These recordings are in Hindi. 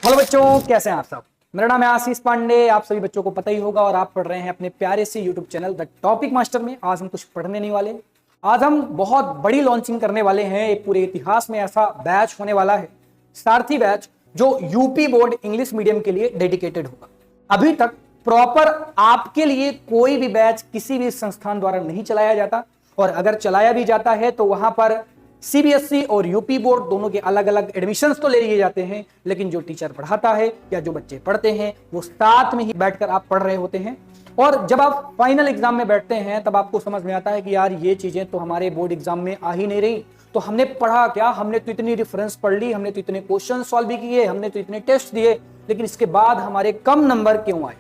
हेलो बच्चों, कैसे हैं आप सब। मेरा नाम है आशीष पांडे। आप सभी बच्चों को पता ही होगा और आप पढ़ रहे हैं अपने प्यारे से YouTube channel the topic master में। आज हम कुछ पढ़ने नहीं वाले। आज हम बहुत बड़ी लॉन्चिंग करने वाले हैं। एक पूरे इतिहास में ऐसा बैच होने वाला है, सारथी बैच, जो यूपी बोर्ड इंग्लिश मीडियम के लिए डेडिकेटेड होगा। अभी तक प्रॉपर आपके लिए कोई भी बैच किसी भी संस्थान द्वारा नहीं चलाया जाता, और अगर चलाया भी जाता है तो वहां पर सीबीएसई और यूपी बोर्ड दोनों के अलग अलग एडमिशंस तो ले लिए जाते हैं, लेकिन जो टीचर पढ़ाता है या जो बच्चे पढ़ते हैं वो साथ में ही बैठकर आप पढ़ रहे होते हैं। और जब आप फाइनल एग्जाम में बैठते हैं तब आपको समझ में आता है कि यार ये चीजें तो हमारे बोर्ड एग्जाम में आ ही नहीं रही। तो हमने पढ़ा क्या, हमने तो इतनी रेफरेंस पढ़ ली, हमने तो इतने क्वेश्चन सॉल्व भी किए, हमने तो इतने टेस्ट दिए, लेकिन इसके बाद हमारे कम नंबर क्यों आए।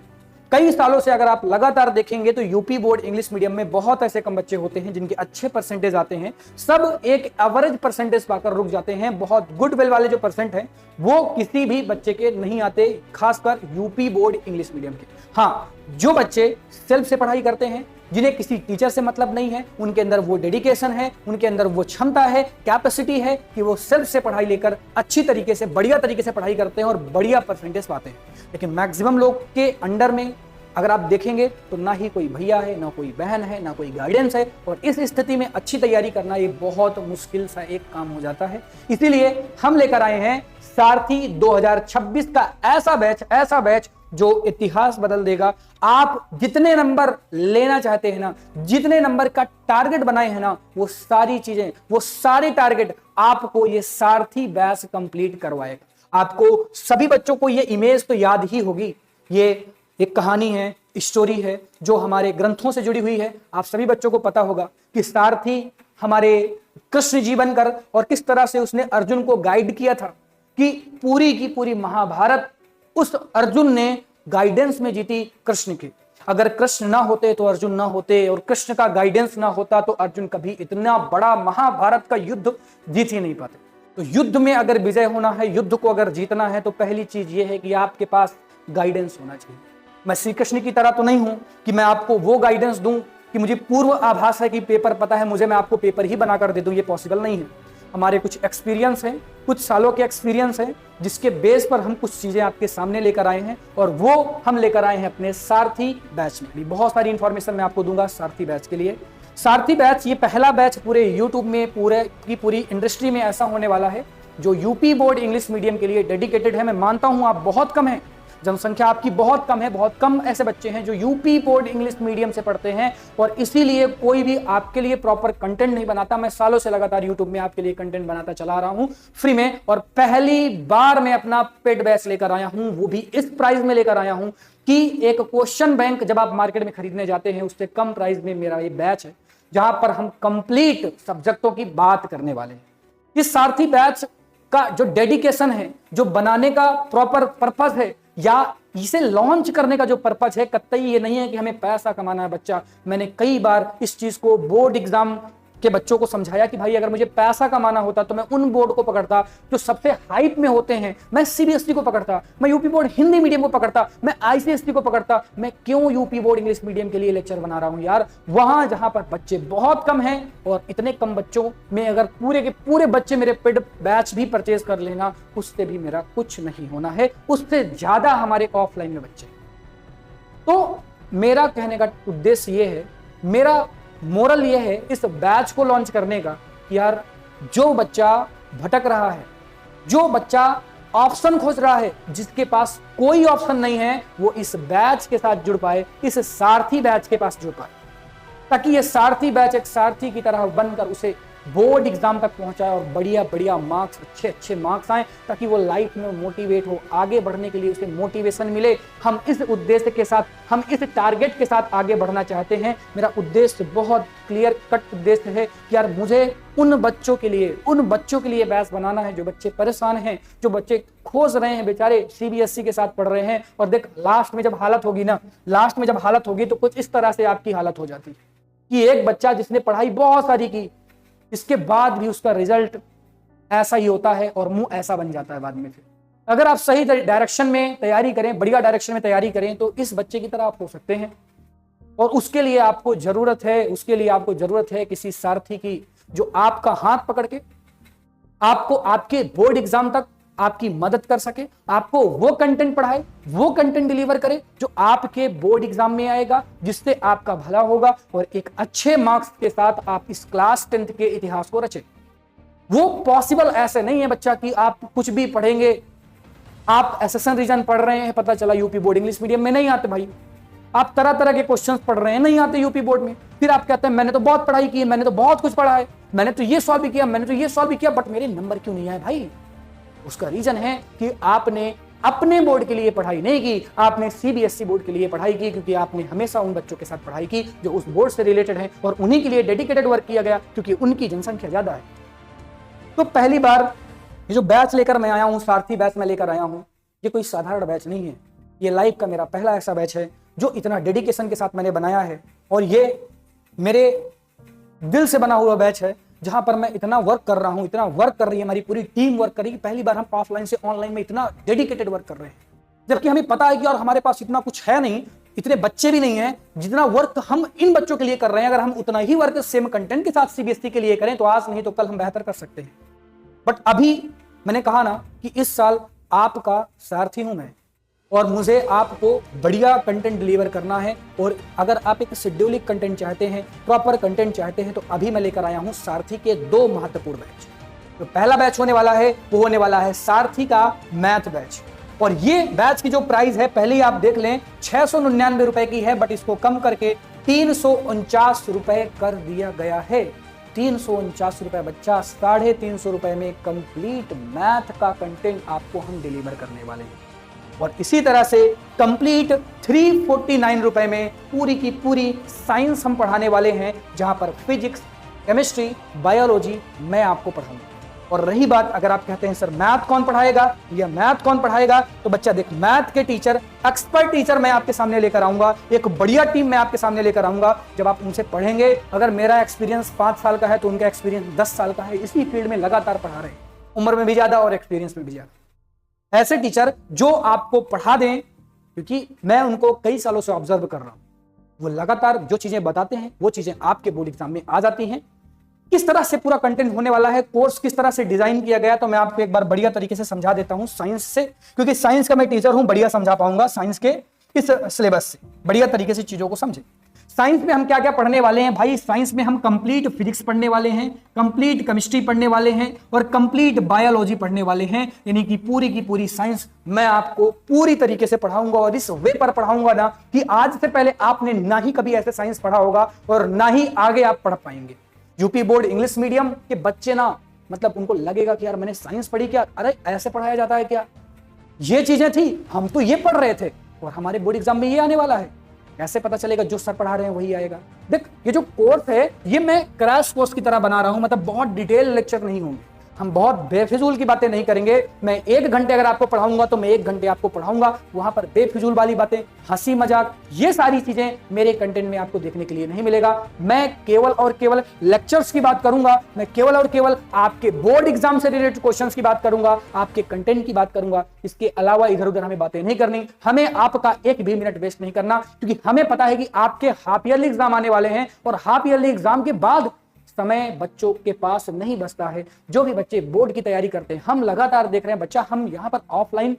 कई सालों से अगर आप लगातार देखेंगे तो यूपी बोर्ड इंग्लिश मीडियम में बहुत ऐसे कम बच्चे होते हैं जिनके अच्छे परसेंटेज आते हैं। सब एक एवरेज परसेंटेज पाकर रुक जाते हैं। बहुत गुड वेल वाले जो परसेंट हैं वो किसी भी बच्चे के नहीं आते, खासकर यूपी बोर्ड इंग्लिश मीडियम के। हाँ, जो बच्चे सेल्फ से पढ़ाई करते हैं, जिन्हें किसी टीचर से मतलब नहीं है, उनके अंदर वो डेडिकेशन है, उनके अंदर वो क्षमता है, कैपेसिटी है कि वो सेल्फ से पढ़ाई लेकर अच्छी तरीके से, बढ़िया तरीके से पढ़ाई करते हैं और बढ़िया परसेंटेज पाते हैं। लेकिन मैक्सिमम लोग के अंडर में अगर आप देखेंगे तो ना ही कोई भैया है, ना कोई बहन है, ना कोई गाइडेंस है, और इस स्थिति में अच्छी तैयारी करना ये बहुत मुश्किल सा एक काम हो जाता है। इसीलिए हम लेकर आए हैं सारथी 2026 का ऐसा बैच जो इतिहास बदल देगा। आप जितने नंबर लेना चाहते हैं ना, जितने नंबर का टारगेट बनाए हैं ना, वो सारी चीजें, वो सारे टारगेट आपको ये सारथी बैच कंप्लीट करवाएगा। आपको सभी बच्चों को ये इमेज तो याद ही होगी। ये एक कहानी है, स्टोरी है जो हमारे ग्रंथों से जुड़ी हुई है। आप सभी बच्चों को पता होगा कि सारथी हमारे कृष्ण जी बनकर और किस तरह से उसने अर्जुन को गाइड किया था कि पूरी की पूरी महाभारत उस अर्जुन ने गाइडेंस में जीती कृष्ण की। अगर कृष्ण ना होते तो अर्जुन ना होते, और कृष्ण का गाइडेंस ना होता तो अर्जुन कभी इतना बड़ा महाभारत का युद्ध जीत ही नहीं पाते। तो युद्ध में अगर विजय होना है, युद्ध को अगर जीतना है, तो पहली चीज ये है कि आपके पास गाइडेंस होना चाहिए। मैं श्री कृष्ण की तरह तो नहीं हूं कि मैं आपको वो गाइडेंस दूं कि मुझे पूर्व आभास है कि पेपर पता है मुझे, मैं आपको पेपर ही बनाकर दे दूं। ये पॉसिबल नहीं है। हमारे कुछ एक्सपीरियंस है, कुछ सालों के एक्सपीरियंस है, जिसके बेस पर हम कुछ चीजें आपके सामने लेकर आए हैं, और वो हम लेकर आए हैं अपने सारथी बैच में। भी बहुत सारी इंफॉर्मेशन मैं आपको दूंगा सारथी बैच के लिए। सारथी बैच ये पहला बैच पूरे यूट्यूब में, पूरे की पूरी इंडस्ट्री में ऐसा होने वाला है जो यूपी बोर्ड इंग्लिश मीडियम के लिए डेडिकेटेड है। मैं मानता हूं आप बहुत कम है, जनसंख्या आपकी बहुत कम है, बहुत कम ऐसे बच्चे हैं जो यूपी बोर्ड इंग्लिश मीडियम से पढ़ते हैं, और इसीलिए कोई भी आपके लिए प्रॉपर कंटेंट नहीं बनाता। मैं सालों से लगातार यूट्यूब में आपके लिए कंटेंट बनाता चला रहा हूं फ्री में, और पहली बार मैं अपना पेड बैच लेकर आया हूं, वो भी इस प्राइस में लेकर आया हूं कि एक क्वेश्चन बैंक जब आप मार्केट में खरीदने जाते हैं उससे कम प्राइस में मेरा ये बैच है, जहां पर हम कंप्लीट सब्जेक्टों की बात करने वाले हैं। इस सारथी बैच का जो डेडिकेशन है, जो बनाने का प्रॉपर पर्पस है, या इसे लॉन्च करने का जो पर्पस है, कतई ये नहीं है कि हमें पैसा कमाना है बच्चा। मैंने कई बार इस चीज को बोर्ड एग्जाम के बच्चों को समझाया कि भाई अगर मुझे पैसा कमाना होता तो मैं उन बोर्ड को पकड़ता जो सबसे हाइप में होते हैं। मैं सीबीएसई को पकड़ता, मैं यूपी बोर्ड हिंदी मीडियम को पकड़ता, मैं आईसीएसई को पकड़ता। मैं क्यों यूपी बोर्ड इंग्लिश मीडियम के लिए लेक्चर बना रहा हूं यार? वहां जहां पर बच्चे बहुत कम हैं, और इतने कम बच्चों में अगर पूरे के पूरे बच्चे मेरे पेड बैच भी परचेज कर लेना, उससे भी मेरा कुछ नहीं होना है। उससे ज्यादा हमारे ऑफलाइन में बच्चे। तो मेरा कहने का उद्देश्य ये है, मेरा मोरल ये है इस बैच को लॉन्च करने का कि यार जो बच्चा भटक रहा है, जो बच्चा ऑप्शन खोज रहा है, जिसके पास कोई ऑप्शन नहीं है, वो इस बैच के साथ जुड़ पाए, इस सारथी बैच के पास जुड़ पाए, ताकि ये सारथी बैच एक सारथी की तरह बनकर उसे बोर्ड एग्जाम तक पहुंचाए और बढ़िया बढ़िया मार्क्स, अच्छे अच्छे मार्क्स आए, ताकि वो लाइफ में मोटिवेट हो, आगे बढ़ने के लिए उसे मोटिवेशन मिले। हम इस उद्देश्य के साथ, हम इस टारगेट के साथ आगे बढ़ना चाहते हैं। मेरा उद्देश्य बहुत क्लियर कट उद्देश्य है कि यार मुझे उन बच्चों के लिए बैच बनाना है जो बच्चे परेशान हैं, जो बच्चे खोज रहे हैं, बेचारे सीबीएसई के साथ पढ़ रहे हैं। और देख, लास्ट में जब हालत होगी तो कुछ इस तरह से आपकी हालत हो जाती है कि एक बच्चा जिसने पढ़ाई बहुत सारी की, इसके बाद भी उसका रिजल्ट ऐसा ही होता है और मुंह ऐसा बन जाता है बाद में। फिर अगर आप सही डायरेक्शन में तैयारी करें, बढ़िया डायरेक्शन में तैयारी करें, तो इस बच्चे की तरह आप हो सकते हैं। और उसके लिए आपको जरूरत है किसी सारथी की, जो आपका हाथ पकड़ के आपको आपके बोर्ड एग्जाम तक आपकी मदद कर सके, आपको वो कंटेंट पढ़ाए, वो कंटेंट डिलीवर करे जो आपके बोर्ड एग्जाम में आएगा, जिससे आपका भला होगा और एक अच्छे मार्क्स के साथ आप इस क्लास 10th के इतिहास को रचे। वो पॉसिबल ऐसे नहीं है बच्चा कि आप कुछ भी पढ़ेंगे। आप एसएसएन रीजन पढ़ रहे हैं, पता चला यूपी बोर्ड इंग्लिश मीडियम में नहीं आते भाई। आप तरह तरह के क्वेश्चंस पढ़ रहे हैं, नहीं आते यूपी बोर्ड में, फिर आप कहते हैं मैंने तो बहुत पढ़ाई की है, मैंने तो बहुत कुछ पढ़ा है, मैंने तो ये सॉल्व भी किया, मैंने तो ये सॉल्व भी किया, बट मेरे नंबर क्यों नहीं आए भाई? उसका रीजन है कि आपने अपने बोर्ड के लिए पढ़ाई नहीं की, आपने सीबीएसई बोर्ड के लिए पढ़ाई की, क्योंकि आपने हमेशा उन बच्चों के साथ पढ़ाई की जो उस बोर्ड से रिलेटेड है और उन्हीं के लिए डेडिकेटेड वर्क किया गया, क्योंकि उनकी जनसंख्या ज्यादा है। तो पहली बार ये जो बैच लेकर मैं आया हूं, सारथी बैच में लेकर आया हूं, ये कोई साधारण बैच नहीं है। ये लाइव का मेरा पहला ऐसा बैच है जो इतना डेडिकेशन के साथ मैंने बनाया है, और ये मेरे दिल से बना हुआ बैच है, जहां पर मैं इतना वर्क कर रहा हूं, इतना वर्क कर रही है हमारी पूरी टीम वर्क कर रही है। पहली बार हम ऑफलाइन से ऑनलाइन में इतना डेडिकेटेड वर्क कर रहे हैं, जबकि हमें पता है कि और हमारे पास इतना कुछ है नहीं, इतने बच्चे भी नहीं है जितना वर्क हम इन बच्चों के लिए कर रहे हैं। अगर हम उतना ही वर्क सेम कंटेंट के साथ सीबीएसई के लिए करें तो आज नहीं तो कल हम बेहतर कर सकते हैं। बट अभी मैंने कहा ना कि इस साल आपका सारथी हूं मैं, और मुझे आपको बढ़िया कंटेंट डिलीवर करना है। और अगर आप एक शेड्यूलिंग कंटेंट चाहते हैं, प्रॉपर कंटेंट चाहते हैं, तो अभी मैं लेकर आया हूं सारथी के 2 महत्वपूर्ण बैच। तो पहला बैच होने वाला है वो होने वाला है सारथी का मैथ बैच, और ये बैच की जो प्राइस है पहले ही आप देख लें 699 रुपए की है, बट इसको कम करके 349 रुपए कर दिया गया है। 349 रुपए बच्चा, 350 रुपए में कंप्लीट मैथ का कंटेंट आपको हम डिलीवर करने वाले हैं। और इसी तरह से कंप्लीट 349 रुपए में पूरी की पूरी साइंस हम पढ़ाने वाले हैं, जहां पर फिजिक्स, केमिस्ट्री, बायोलॉजी मैं आपको पढ़ाऊंगा। और रही बात, अगर आप कहते हैं सर मैथ कौन पढ़ाएगा या मैथ कौन पढ़ाएगा, तो बच्चा देख, मैथ के टीचर, एक्सपर्ट टीचर मैं आपके सामने लेकर आऊंगा, एक बढ़िया टीम मैं आपके सामने लेकर आऊंगा। जब आप उनसे पढ़ेंगे, अगर मेरा एक्सपीरियंस 5 साल का है तो उनका एक्सपीरियंस 10 साल का है, इसी फील्ड में लगातार पढ़ा रहे हैं, उम्र में भी ज्यादा और एक्सपीरियंस में भी ज्यादा। ऐसे टीचर जो आपको पढ़ा दें, क्योंकि मैं उनको कई सालों से ऑब्जर्व कर रहा हूं, वो लगातार जो चीजें बताते हैं वो चीजें आपके बोर्ड एग्जाम में आ जाती हैं। किस तरह से पूरा कंटेंट होने वाला है, कोर्स किस तरह से डिजाइन किया गया, तो मैं आपको एक बार बढ़िया तरीके से समझा देता हूं साइंस से, क्योंकि साइंस का मैं टीचर हूं, बढ़िया समझा पाऊंगा साइंस के इस सिलेबस से, बढ़िया तरीके से चीजों को समझे। साइंस में हम क्या क्या पढ़ने वाले हैं भाई? साइंस में हम कंप्लीट फिजिक्स पढ़ने वाले हैं, कंप्लीट केमिस्ट्री पढ़ने वाले हैं और कंप्लीट बायोलॉजी पढ़ने वाले हैं। यानी कि पूरी की पूरी साइंस मैं आपको पूरी तरीके से पढ़ाऊंगा, और इस वे पर पढ़ाऊंगा ना कि आज से पहले आपने ना ही कभी ऐसे साइंस पढ़ा होगा और ना ही आगे आप पढ़ पाएंगे। यूपी बोर्ड इंग्लिश मीडियम के बच्चे ना, मतलब उनको लगेगा कि यार मैंने साइंस पढ़ी क्या, अरे ऐसे पढ़ाया जाता है क्या, ये चीजें थी, हम तो ये पढ़ रहे थे और हमारे बोर्ड एग्जाम में ये आने वाला है। कैसे पता चलेगा? जो सर पढ़ा रहे हैं वही आएगा। देख, ये जो कोर्स है ये मैं क्रैश कोर्स की तरह बना रहा हूं, मतलब बहुत डिटेल लेक्चर नहीं होंगे, हम बहुत बेफिजूल की बातें नहीं करेंगे। मैं 1 घंटे अगर आपको पढ़ाऊंगा तो मैं 1 घंटे आपको पढ़ाऊंगा, वहां पर बेफिजूल वाली बातें, हंसी मजाक, ये सारी चीजें मेरे कंटेंट में आपको देखने के लिए नहीं मिलेगा। मैं केवल और केवल लेक्चर्स की बात करूंगा, मैं केवल और केवल आपके बोर्ड एग्जाम से रिलेटेड क्वेश्चंस की बात करूंगा, आपके कंटेंट की बात करूंगा। इसके अलावा इधर उधर हमें बातें नहीं करनी, हमें आपका 1 भी मिनट वेस्ट नहीं करना, क्योंकि हमें पता है कि आपके हाफ ईयरली एग्जाम आने वाले हैं और हाफ ईयरली एग्जाम के बाद समय बच्चों के पास नहीं बचता है। जो भी बच्चे बोर्ड की तैयारी करते हैं, हम लगातार देख रहे हैं बच्चा, हम यहाँ पर ऑफलाइन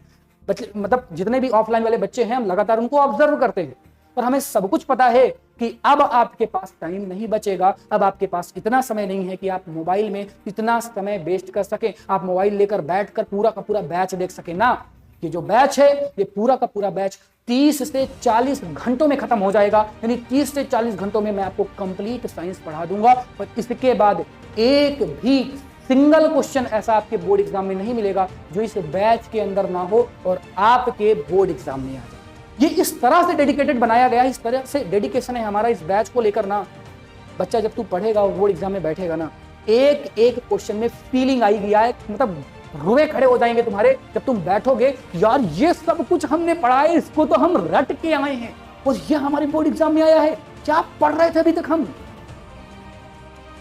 बच्चे, मतलब जितने भी ऑफलाइन वाले बच्चे हैं, हम लगातार उनको ऑब्जर्व करते हैं और हमें सब कुछ पता है कि अब आपके पास टाइम नहीं बचेगा, अब आपके पास इतना समय नहीं है कि आप मोबाइल में इतना समय वेस्ट कर सकें, आप मोबाइल लेकर बैठकर पूरा का पूरा बैच देख सके ना। ये जो बैच है, ये पूरा का पूरा बैच 30 से 40 घंटों में खत्म हो जाएगा। यानी 30 से 40 घंटों में मैं आपको कंप्लीट साइंस पढ़ा दूंगा, और इसके बाद एक भी सिंगल क्वेश्चन ऐसा आपके बोर्ड एग्जाम में नहीं मिलेगा जो इस बैच के अंदर ना हो और आपके बोर्ड एग्जाम में आ जाए। ये इस तरह से डेडिकेटेड बनाया गया है, इस तरह से डेडिकेशन है हमारा इस बैच को लेकर ना। बच्चा जब तू पढ़ेगा और बोर्ड एग्जाम में बैठेगा ना, एक एक क्वेश्चन में फीलिंग आई गया है, मतलब रुए खड़े हो जाएंगे तुम्हारे जब तुम बैठोगे, यार ये सब कुछ हमने पढ़ा है, इसको तो हम रट के आए हैं और ये हमारे बोर्ड एग्जाम में आया है, क्या पढ़ रहे थे अभी तक हम।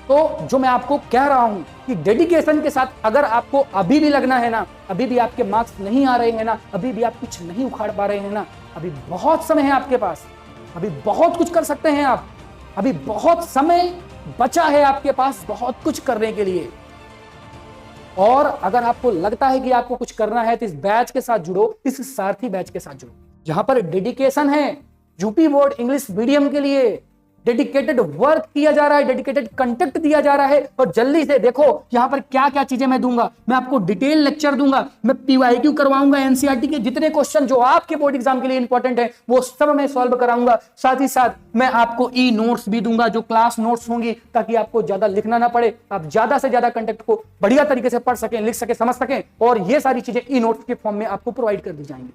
तो जो मैं आपको कह रहा हूं कि डेडिकेशन के साथ अगर आपको अभी भी लगना है ना, अभी भी आपके मार्क्स नहीं आ रहे हैं ना, अभी भी आप कुछ नहीं उखाड़ पा रहे हैं ना, अभी बहुत समय है आपके पास, अभी बहुत कुछ कर सकते हैं आप, अभी बहुत समय बचा है आपके पास बहुत कुछ करने के लिए। और अगर आपको लगता है कि आपको कुछ करना है तो इस बैच के साथ जुड़ो, इस सारथी बैच के साथ जुड़ो, जहां पर डेडिकेशन है यूपी बोर्ड इंग्लिश मीडियम के लिए, डेडिकेटेड वर्क किया जा रहा है, डेडिकेटेड कंटेंट दिया जा रहा है। और जल्दी से देखो यहां पर क्या क्या चीजें मैं दूंगा, मैं आपको डिटेल लेक्चर दूंगा, मैं पीवाईक्यू करवाऊंगा, एनसीईआरटी के जितने क्वेश्चन जो आपके बोर्ड एग्जाम के लिए इंपॉर्टेंट है वो सब मैं सॉल्व कराऊंगा। साथ ही साथ मैं आपको ई नोट्स भी दूंगा, जो क्लास नोट्स होंगी, ताकि आपको ज्यादा लिखना ना पड़े, आप ज्यादा से ज्यादा कंटेंट को बढ़िया तरीके से पढ़ सकें, लिख सकें, समझ सकें। और ये सारी चीजें ई नोट्स के फॉर्म में आपको प्रोवाइड कर दी जाएंगी।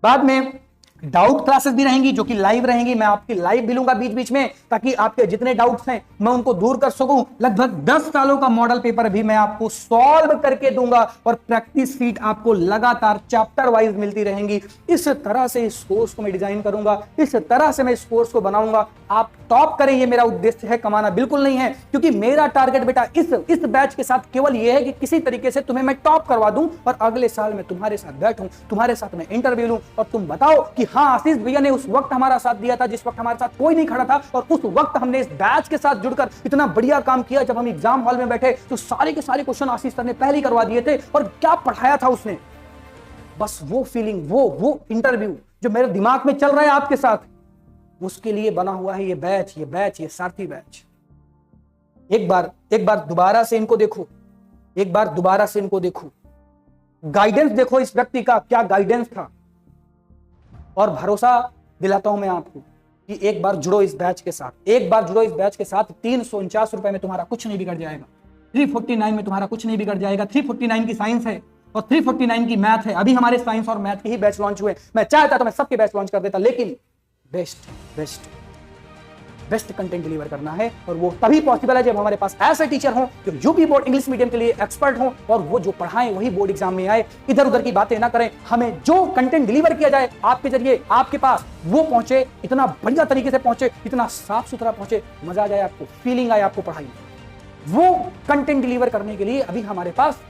बाद में डाउट क्लासेस भी रहेंगी जो कि लाइव रहेंगी, मैं आपकी लाइव भी लूंगा बीच बीच में, ताकि आपके जितने डाउट्स हैं मैं उनको दूर कर सकूं। लगभग 10 सालों का मॉडल पेपर भी मैं आपको सॉल्व करके दूंगा और प्रैक्टिस शीट आपको लगातार चैप्टर वाइज मिलती रहेंगी। इस तरह से इस कोर्स को मैं डिजाइन करूंगा, इस तरह से मैं इस कोर्स को बनाऊंगा। आप टॉप करें, ये मेरा उद्देश्य है, कमाना बिल्कुल नहीं है, क्योंकि मेरा टारगेट बेटा इस बैच के साथ केवल ये है कि किसी तरीके से तुम्हें मैं टॉप करवा दूं और अगले साल मैं तुम्हारे साथ बैठूं, तुम्हारे साथ मैं इंटरव्यू लूं और तुम बताओ कि हाँ आशीष भैया ने उस वक्त हमारा साथ दिया था जिस वक्त हमारे साथ कोई नहीं खड़ा था, और उस वक्त हमने इस बैच के साथ जुड़कर इतना बढ़िया काम किया। जब हम एग्जाम हॉल में बैठे तो सारे के सारे क्वेश्चन आशीष सर ने पहले ही करवा दिए थे, और क्या पढ़ाया था उसने, बस वो फीलिंग, वो इंटरव्यू जो मेरे दिमाग में चल रहा है आपके साथ, उसके लिए बना हुआ है ये बैच, ये सारथी बैच। एक बार दोबारा से इनको देखो, एक बार दोबारा से इनको देखो, गाइडेंस देखो इस व्यक्ति का क्या गाइडेंस था। और भरोसा दिलाता हूं मैं आपको कि एक बार जुड़ो इस बैच के साथ, एक बार जुड़ो इस बैच के साथ। 349 रुपए में तुम्हारा कुछ नहीं बिगड़ जाएगा, 349 में तुम्हारा कुछ नहीं बिगड़ जाएगा। 349 की साइंस है और 349 की मैथ है। अभी हमारे साइंस और मैथ के ही बैच लॉन्च हुए, मैं चाहता तो मैं सबके बैच लॉन्च कर देता, लेकिन बेस्ट कंटेंट डिलीवर करना है, और वो तभी पॉसिबल है जब हमारे पास ऐसे टीचर हों जो यूपी बोर्ड इंग्लिश मीडियम के लिए एक्सपर्ट हों, और वो जो पढ़ाएं वही बोर्ड एग्जाम में आए, इधर उधर की बातें ना करें। हमें जो कंटेंट डिलीवर किया जाए आपके जरिए आपके पास, वो पहुंचे, इतना बढ़िया तरीके से पहुंचे, इतना साफ सुथरा पहुंचे, मजा आ जाए आपको, फीलिंग आए आपको पढ़ाई। वो कंटेंट डिलीवर करने के लिए अभी हमारे पास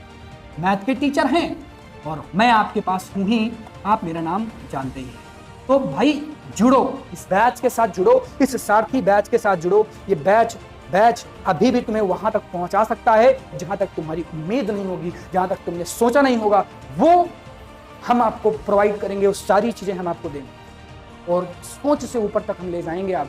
मैथ के टीचर हैं और मैं आपके पास हूं ही, आप मेरा नाम जानते ही हैं। तो भाई जुड़ो, इस बैच के साथ जुड़ो, इस सारथी बैच के साथ जुड़ो। ये बैच अभी भी तुम्हें वहां तक पहुंचा सकता है जहां तक तुम्हारी उम्मीद नहीं होगी, जहां तक तुमने सोचा नहीं होगा, वो हम आपको प्रोवाइड करेंगे, वो सारी चीजें हम आपको देंगे और सोच से ऊपर तक हम ले जाएंगे आप।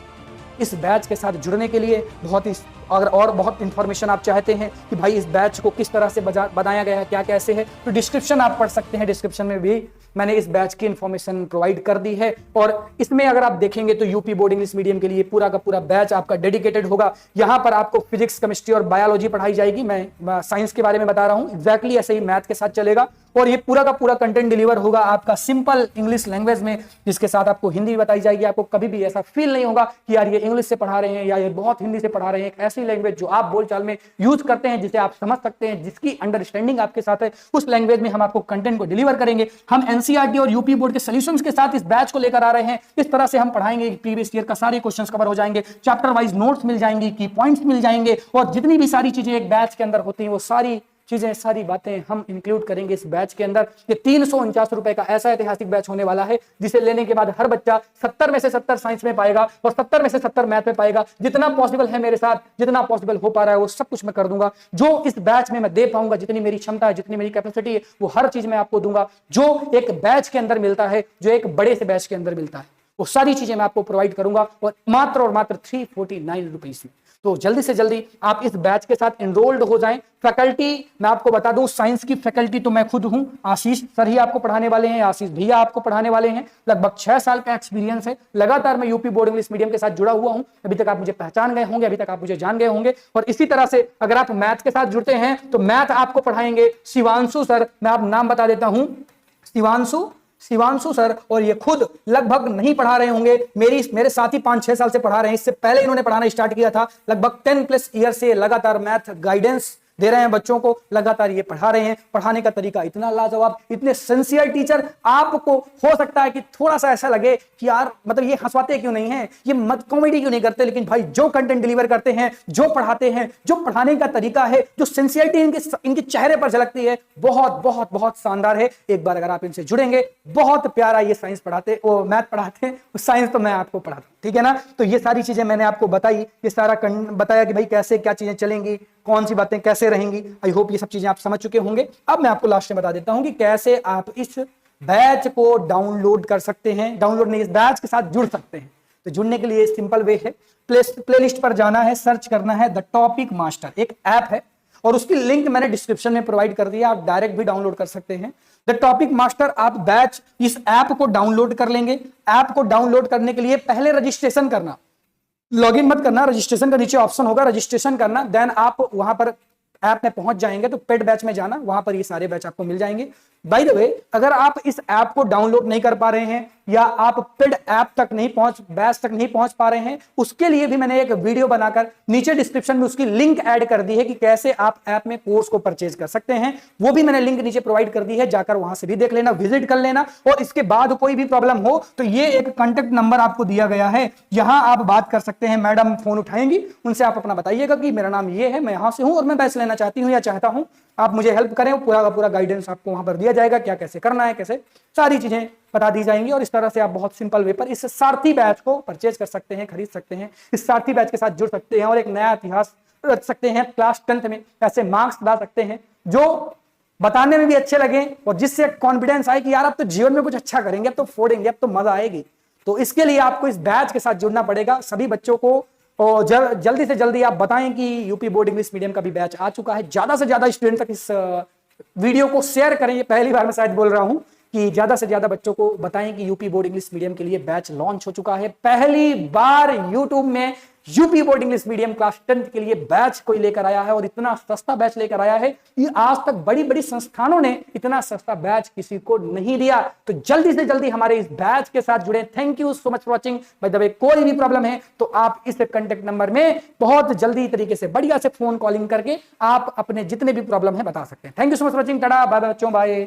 इस बैच के साथ जुड़ने के लिए बहुत ही, अगर और बहुत इंफॉर्मेशन आप चाहते हैं कि भाई इस बैच को किस तरह से बनाया गया है, क्या कैसे है, तो डिस्क्रिप्शन आप पढ़ सकते हैं। डिस्क्रिप्शन में भी मैंने इस बैच की इंफॉर्मेशन प्रोवाइड कर दी है, और इसमें अगर आप देखेंगे तो यूपी बोर्ड इंग्लिश मीडियम के लिए पूरा का पूरा बैच आपका डेडिकेटेड होगा। यहाँ पर आपको फिजिक्स, केमिस्ट्री और बायोलॉजी पढ़ाई जाएगी। मैं साइंस के बारे में बता रहा हूँ, एग्जैक्टली ऐसे ही मैथ के साथ चलेगा, और ये पूरा का पूरा कंटेंट डिलीवर होगा आपका सिंपल इंग्लिश लैंग्वेज में, जिसके साथ आपको हिंदी भी बताई जाएगी। आपको कभी भी ऐसा फील नहीं होगा कि यार ये इंग्लिश से पढ़ा रहे हैं या ये बहुत हिंदी से पढ़ा रहे हैं। एक ऐसी लैंग्वेज जो आप बोलचाल में यूज करते हैं, जिसे आप समझ सकते हैं, जिसकी अंडरस्टैंडिंग आपके साथ है, उस लैंग्वेज में हम आपको कंटेंट को डिलीवर करेंगे। हम एनसीईआरटी और यूपी बोर्ड के सॉल्यूशंस के साथ इस बैच को लेकर आ रहे हैं। इस तरह से हम पढ़ाएंगे, प्रीवियस ईयर का सारे क्वेश्चंस कवर हो जाएंगे, चैप्टर वाइज नोट्स मिल जाएंगी, की पॉइंट्स मिल जाएंगे, और जितनी भी सारी चीजें एक बैच के अंदर होती हैं वो सारी चीजें, सारी बातें हम इंक्लूड करेंगे इस बैच के अंदर। ये 349 रुपए का ऐसा ऐतिहासिक बैच होने वाला है जिसे लेने के बाद हर बच्चा 70 में से 70 साइंस में पाएगा और 70 में से 70 मैथ में पाएगा। जितना पॉसिबल है मेरे साथ, जितना पॉसिबल हो पा रहा है वो सब कुछ मैं कर दूंगा। जो इस बैच में मैं दे पाऊंगा, जितनी मेरी क्षमता है, जितनी मेरी कैपेसिटी है, वो हर चीज मैं आपको दूंगा। जो एक बैच के अंदर मिलता है, जो एक बड़े से बैच के अंदर मिलता है, वो सारी चीजें मैं आपको प्रोवाइड करूंगा, और मात्र 349 रुपीज में। तो जल्दी से जल्दी आप इस बैच के साथ एनरोल्ड हो जाएं। फैकल्टी मैं आपको बता दूं, साइंस की फैकल्टी तो मैं खुद हूं, आशीष सर ही आपको पढ़ाने वाले हैं, आशीष भैया आपको पढ़ाने वाले हैं। लगभग 6 साल का एक्सपीरियंस है, लगातार मैं यूपी बोर्ड इंग्लिश मीडियम के साथ जुड़ा हुआ हूं। अभी तक आप मुझे पहचान गए होंगे, अभी तक आप मुझे जान गए होंगे। और इसी तरह से अगर आप मैथ के साथ जुड़ते हैं तो मैथ आपको पढ़ाएंगे शिवांशु सर, मैं आप नाम बता देता हूं, शिवांशु सर, और ये खुद लगभग नहीं पढ़ा रहे होंगे, मेरे साथ ही 5-6 साल से पढ़ा रहे हैं। इससे पहले इन्होंने पढ़ाना स्टार्ट किया था। लगभग 10+ ईयर से लगातार मैथ गाइडेंस दे रहे हैं बच्चों को, लगातार ये पढ़ा रहे हैं। पढ़ाने का तरीका इतना लाजवाब, इतने सिंसियर टीचर। आपको हो सकता है कि थोड़ा सा ऐसा लगे कि यार मतलब ये हंसवाते क्यों नहीं है, ये मत कॉमेडी क्यों नहीं करते, लेकिन भाई जो कंटेंट डिलीवर करते हैं, जो पढ़ाते हैं, जो पढ़ाने का तरीका है, जो सिंसियरिटी इनके चेहरे पर झलकती है, बहुत बहुत बहुत शानदार है। एक बार अगर आप इनसे जुड़ेंगे, बहुत प्यारा ये साइंस पढ़ाते, वो मैथ पढ़ाते हैं, साइंस तो मैं आपको पढ़ाता हूं, ठीक है ना। तो ये सारी चीजें मैंने आपको बताई, ये सारा बताया कि भाई कैसे क्या चीजें चलेंगी, कौन सी बातें कैसे रहेंगी। आई होप ये सब चीजें आप समझ चुके होंगे। अब मैं आपको लास्ट में बता देता हूं कि कैसे आप इस बैच को डाउनलोड कर सकते हैं, डाउनलोड नहीं, इस बैच के साथ जुड़ सकते हैं। तो जुड़ने के लिए सिंपल वे है, प्लेलिस्ट पर जाना है, सर्च करना है द टॉपिक मास्टर, एक ऐप है और उसकी लिंक मैंने डिस्क्रिप्शन में प्रोवाइड कर दिया, आप डायरेक्ट भी डाउनलोड कर सकते हैं द टॉपिक मास्टर। आप बैच इस ऐप को डाउनलोड कर लेंगे। ऐप को डाउनलोड करने के लिए पहले रजिस्ट्रेशन करना, लॉगिन मत करना, रजिस्ट्रेशन का नीचे ऑप्शन होगा, रजिस्ट्रेशन करना, देन आप वहां पर ऐप में पहुंच जाएंगे तो पेड बैच में जाना, वहां पर ये सारे बैच आपको मिल जाएंगे। बाय द वे, अगर आप इस ऐप को डाउनलोड नहीं कर पा रहे हैं या आप पेड ऐप तक नहीं बैच तक नहीं पहुंच पा रहे हैं, उसके लिए भी मैंने एक वीडियो बनाकर नीचे डिस्क्रिप्शन में उसकी लिंक ऐड कर दी है कि कैसे आप ऐप में कोर्स को परचेज कर सकते हैं। वो भी मैंने लिंक नीचे प्रोवाइड कर दी है, जाकर वहां से भी देख लेना, विजिट कर लेना। और इसके बाद कोई भी प्रॉब्लम हो तो ये एक कॉन्टेक्ट नंबर आपको दिया गया है, यहां आप बात कर सकते हैं। मैडम फोन उठाएंगी, उनसे आप अपना बताइएगा कि मेरा नाम ये है, मैं यहां से हूं और मैं बैच लेना चाहती हूं या चाहता हूं, आप मुझे हेल्प करें। पूरा का पूरा गाइडेंस आपको वहां पर दिया जाएगा, क्या कैसे करना है, कैसे सारी चीजें बता दी जाएंगी। और इस तरह से आप बहुत सिंपल वे पर इस सारथी बैच को परचेज कर सकते हैं, खरीद सकते हैं, इस सारथी बैच के साथ जुड़ सकते हैं और एक नया इतिहास रच सकते हैं। क्लास 10th में ऐसे मार्क्स ला सकते हैं जो बताने में भी अच्छे लगे और जिससे कॉन्फिडेंस आए कि यार अब तो जीवन में कुछ अच्छा करेंगे, अब तो फोड़ेंगे, अब तो मजा आएगी। तो इसके लिए आपको इस बैच के साथ जुड़ना पड़ेगा। सभी बच्चों को और जल्दी से जल्दी आप बताएं कि यूपी बोर्ड इंग्लिश मीडियम का भी बैच आ चुका है। ज्यादा से ज्यादा स्टूडेंट तक इस वीडियो को शेयर करें। ये पहली बार मैं शायद बोल रहा हूं कि ज्यादा से ज्यादा बच्चों को बताएं कि यूपी बोर्ड इंग्लिश मीडियम के लिए बैच लॉन्च हो चुका है। पहली बार यूट्यूब में UP board English medium class 10th के लिए बैच कोई लेकर आया है और इतना सस्ता बैच लेकर आया है कि आज तक बड़ी बड़ी संस्थानों ने इतना सस्ता बैच किसी को नहीं दिया। तो जल्दी से जल्दी हमारे इस बैच के साथ जुड़े। Thank you so much for watching. By the way, कोई भी प्रॉब्लम है तो आप इस कॉन्टेक्ट नंबर में बहुत जल्दी तरीके से बढ़िया से फोन कॉलिंग करके आप अपने जितने भी प्रॉब्लम है बता सकते हैं। Thank you so much for watching. Tata, bye bye बच्चों, बाय।